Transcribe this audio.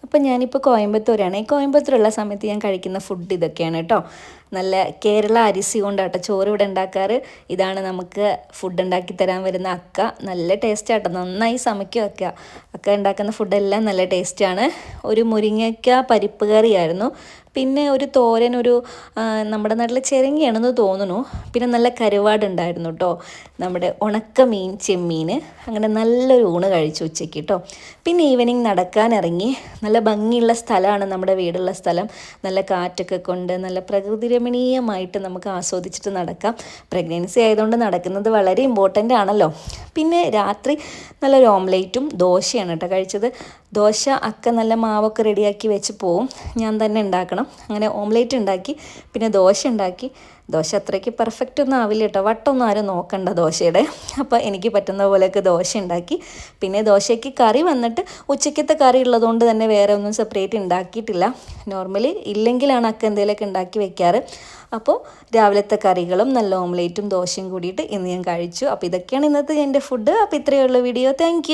അപ്പോൾ ഞാനിപ്പോൾ കോയമ്പത്തൂരാണ്. കോയമ്പത്തൂരുള്ള സമയത്ത് ഞാൻ കഴിക്കുന്ന ഫുഡ് ഇതൊക്കെയാണ് കേട്ടോ. നല്ല കേരള അരിസി കൊണ്ടാട്ടോ ചോറ് ഇവിടെ ഉണ്ടാക്കാറ്. ഇതാണ് നമുക്ക് ഫുഡ് ഉണ്ടാക്കി തരാൻ വരുന്ന അക്ക. നല്ല ടേസ്റ്റ് ആട്ടോ, നന്നായി സமைക്കും അക്ക ഉണ്ടാക്കുന്ന ഫുഡെല്ലാം നല്ല ടേസ്റ്റാണ്. ഒരു മുരിങ്ങയ്ക്ക പരിപ്പ് കറിയായിരുന്നു, പിന്നെ ഒരു തോരൻ, നമ്മുടെ നാട്ടിലെ ചിരങ്ങിയാണെന്ന് തോന്നുന്നു, പിന്നെ നല്ല കരുവാടുണ്ടായിരുന്നു കേട്ടോ, നമ്മുടെ ഉണക്ക മീൻ, ചെമ്മീൻ. അങ്ങനെ നല്ലൊരു ഊണ് കഴിച്ചു ഉച്ചയ്ക്ക് കേട്ടോ. പിന്നെ ഈവനിങ് നടക്കാനിറങ്ങി. നല്ല ഭംഗിയുള്ള സ്ഥലമാണ് നമ്മുടെ വീടുള്ള സ്ഥലം. നല്ല കാറ്റൊക്കെ കൊണ്ട് നല്ല പ്രകൃതി രമണീയമായിട്ട് നമുക്ക് ആസ്വദിച്ചിട്ട് നടക്കാം. പ്രഗ്നൻസി ആയതുകൊണ്ട് നടക്കുന്നത് വളരെ ഇമ്പോർട്ടൻ്റ് ആണല്ലോ. പിന്നെ രാത്രി നല്ലൊരു ഓംലേറ്റും ദോശയാണ് കേട്ടോ കഴിച്ചത്. ദോശ അക്ക നല്ല മാവൊക്കെ റെഡിയാക്കി വെച്ച് പോവും, ഞാൻ തന്നെ ഉണ്ടാക്കണം. അങ്ങനെ ഓംലേറ്റ് ഉണ്ടാക്കി, പിന്നെ ദോശ ഉണ്ടാക്കി. ദോശ അത്രയ്ക്ക് പെർഫെക്റ്റ് ഒന്നും ആവില്ല കേട്ടോ, വട്ടമൊന്നും ആരും നോക്കണ്ട ദോശയുടെ. അപ്പോൾ എനിക്ക് പറ്റുന്ന പോലെയൊക്കെ ദോശ ഉണ്ടാക്കി. പിന്നെ ദോശയ്ക്ക് കറി വന്നിട്ട് ഉച്ചയ്ക്കത്തെ കറി ഉള്ളതുകൊണ്ട് തന്നെ വേറെ ഒന്നും സെപ്പറേറ്റ് ഉണ്ടാക്കിയിട്ടില്ല. നോർമലി ഇല്ലെങ്കിലാണ് അക്ക എന്തെങ്കിലുമൊക്കെ ഉണ്ടാക്കി വെക്കാറ്. അപ്പോൾ രാവിലത്തെ കറികളും നല്ല ഓംലേറ്റും ദോശയും കൂടിയിട്ട് ഇന്ന് ഞാൻ കഴിച്ചു. അപ്പോൾ ഇതൊക്കെയാണ് ഇന്നത്തെ എൻ്റെ ഫുഡ്. അപ്പോൾ ഇത്രയേ ഉള്ളൂ വീഡിയോ. താങ്ക്